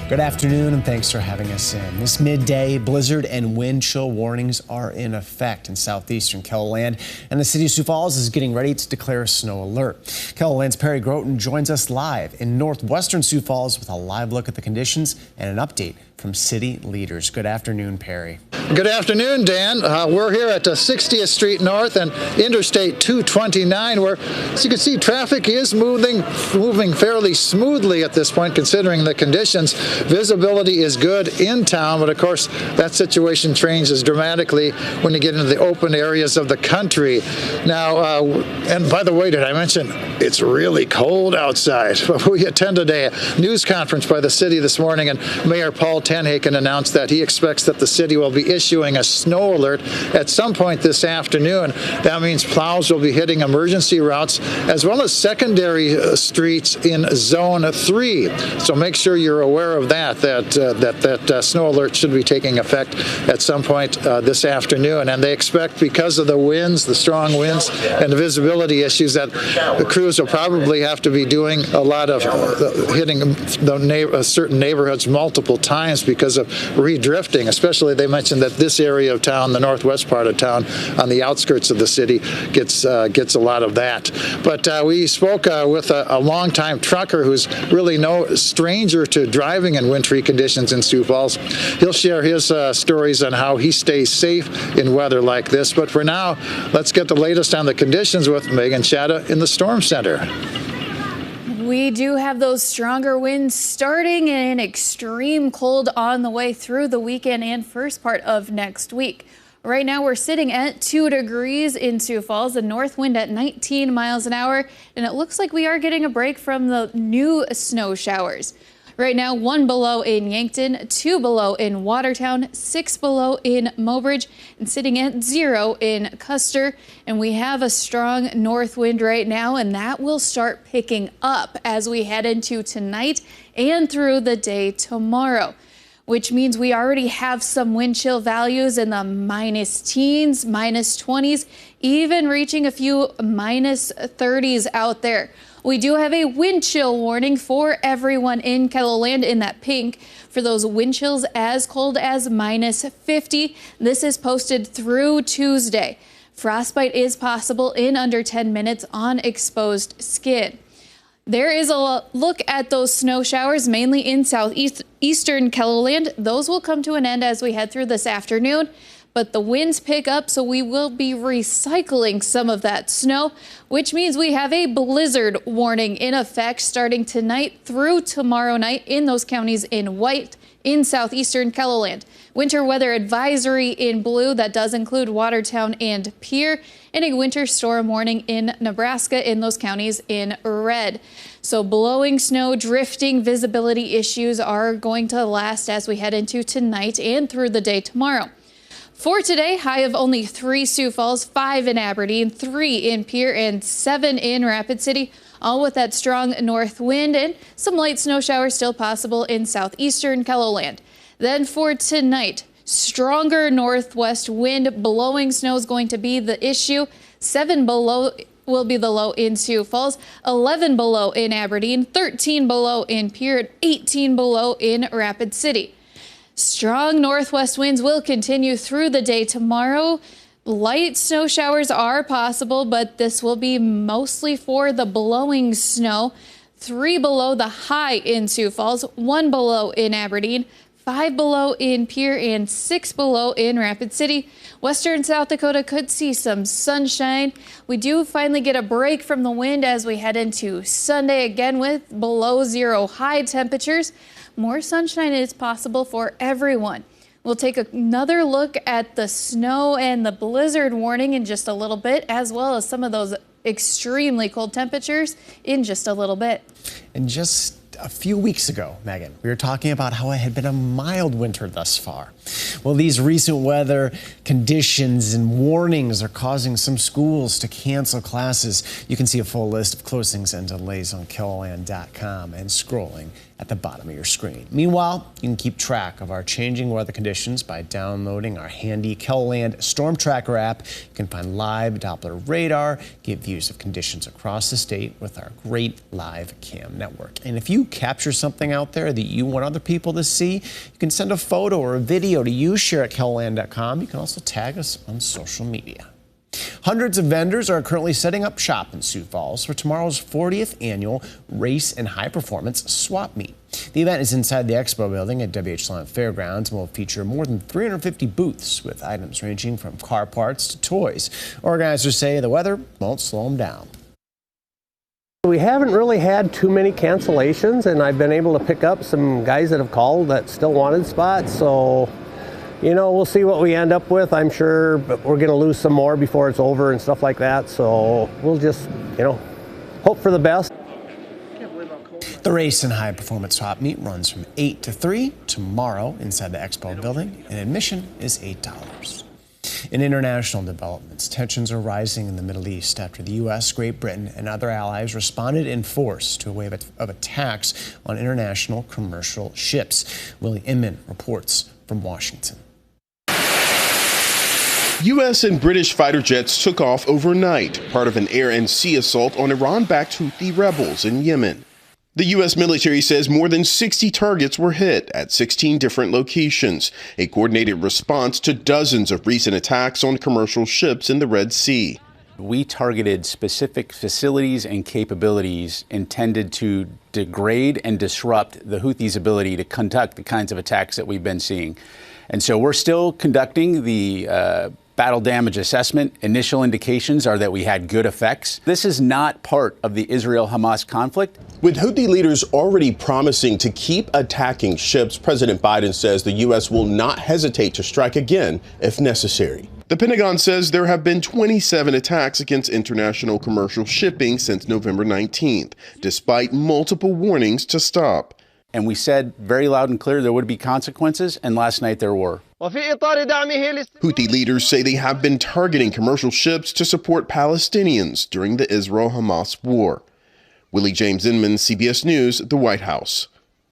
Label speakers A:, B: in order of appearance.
A: Good afternoon, and thanks for having us in. This midday, blizzard and wind chill warnings are in effect in southeastern KELOLAND, and the city of Sioux Falls is getting ready to declare a snow alert. KELOLAND's Perry Groten joins us live in northwestern Sioux Falls with a live look at the conditions and an update from city leaders. Good afternoon, Perry.
B: Good afternoon, Dan. We're here at 60th Street North and Interstate 229, where, as you can see, traffic is moving fairly smoothly at this point, considering the conditions. Visibility is good in town, but of course, that situation changes dramatically when you get into the open areas of the country. Now, and by the way, did I mention it's really cold outside? We attended a news conference by the city this morning, and Mayor Paul Tenhaken announced that he expects that the city will be issuing a snow alert at some point this afternoon. That means plows will be hitting emergency routes as well as secondary streets in Zone 3. So make sure you're aware of that snow alert should be taking effect at some point this afternoon. And they expect, because of the winds, the strong winds, and the visibility issues, that the crews will probably have to be doing a lot of hitting certain neighborhoods multiple times because of redrifting. Especially, they mentioned that this area of town, the northwest part of town, on the outskirts of the city, gets a lot of that. But we spoke with a longtime trucker who's really no stranger to driving in wintry conditions in Sioux Falls. He'll share his stories on how he stays safe in weather like this. But for now, let's get the latest on the conditions with Megan Chatta in the Storm Center.
C: We do have those stronger winds starting and extreme cold on the way through the weekend and first part of next week. Right now we're sitting at 2 degrees in Sioux Falls, the north wind at 19 miles an hour, and it looks like we are getting a break from the new snow showers. Right now, 1 below in Yankton, 2 below in Watertown, 6 below in Mobridge, and sitting at 0 in Custer. And we have a strong north wind right now, and that will start picking up as we head into tonight and through the day tomorrow, which means we already have some wind chill values in the minus teens, minus 20s, even reaching a few minus 30s out there. We do have a wind chill warning for everyone in KELOLAND in that pink for those wind chills as cold as minus 50. This is posted through Tuesday. Frostbite is possible in under 10 minutes on exposed skin. There is a look at those snow showers, mainly in southeastern KELOLAND. Those will come to an end as we head through this afternoon, but the winds pick up, so we will be recycling some of that snow, which means we have a blizzard warning in effect starting tonight through tomorrow night in those counties in white in southeastern KELOLAND. Winter weather advisory in blue, that does include Watertown and Pierre, and a winter storm warning in Nebraska in those counties in red. So blowing snow, drifting, visibility issues are going to last as we head into tonight and through the day tomorrow. For today, high of only 3 Sioux Falls, 5 in Aberdeen, 3 in Pierre, and 7 in Rapid City, all with that strong north wind, and some light snow showers still possible in southeastern KELOLAND. Then for tonight, stronger northwest wind, blowing snow is going to be the issue. 7 below will be the low in Sioux Falls, 11 below in Aberdeen, 13 below in Pierre, and 18 below in Rapid City. Strong northwest winds will continue through the day tomorrow. Light snow showers are possible, but this will be mostly for the blowing snow. 3 below the high in Sioux Falls, 1 below in Aberdeen, 5 below in Pierre, and 6 below in Rapid City. Western South Dakota could see some sunshine. We do finally get a break from the wind as we head into Sunday, again with below 0 high temperatures. More sunshine is possible for everyone. We'll take another look at the snow and the blizzard warning in just a little bit, as well as some of those extremely cold temperatures in just a little bit.
A: And just a few weeks ago, Megan, we were talking about how it had been a mild winter thus far. Well, these recent weather conditions and warnings are causing some schools to cancel classes. You can see a full list of closings and delays on KELOLAND.com and scrolling at the bottom of your screen. Meanwhile, you can keep track of our changing weather conditions by downloading our handy KELOLAND Storm Tracker app. You can find live Doppler radar, get views of conditions across the state with our great live cam network. And if you capture something out there that you want other people to see, you can send a photo or a video to ushare@keloland.com. You can also tag us on social media. Hundreds of vendors are currently setting up shop in Sioux Falls for tomorrow's 40th annual Race and High Performance Swap Meet. The event is inside the Expo building at WH Fairgrounds and will feature more than 350 booths with items ranging from car parts to toys. Organizers say the weather won't slow them down.
D: We haven't really had too many cancellations, and I've been able to pick up some guys that have called that still wanted spots. So, you know, we'll see what we end up with. I'm sure but we're going to lose some more before it's over and stuff like that. So we'll just, you know, hope for the best.
A: The Race and High Performance Swap Meet runs from 8 to 3 tomorrow inside the Expo building, and admission is $8. In international developments, tensions are rising in the Middle East after the U.S., Great Britain, and other allies responded in force to a wave of attacks on international commercial ships. Willie Inman reports from Washington.
E: U.S. and British fighter jets took off overnight, part of an air and sea assault on Iran-backed Houthi rebels in Yemen. The U.S. military says more than 60 targets were hit at 16 different locations, a coordinated response to dozens of recent attacks on commercial ships in the Red Sea.
F: We targeted specific facilities and capabilities intended to degrade and disrupt the Houthis' ability to conduct the kinds of attacks that we've been seeing. And so we're still conducting the battle damage assessment. Initial indications are that we had good effects. This is not part of the Israel-Hamas conflict.
E: With Houthi leaders already promising to keep attacking ships, President Biden says the U.S. will not hesitate to strike again if necessary. The Pentagon says there have been 27 attacks against international commercial shipping since November 19th, despite multiple warnings to stop.
F: And we said very loud and clear there would be consequences, and last night there were.
E: Houthi leaders say they have been targeting commercial ships to support Palestinians during the Israel-Hamas war. Willie James Inman, CBS News, the White House.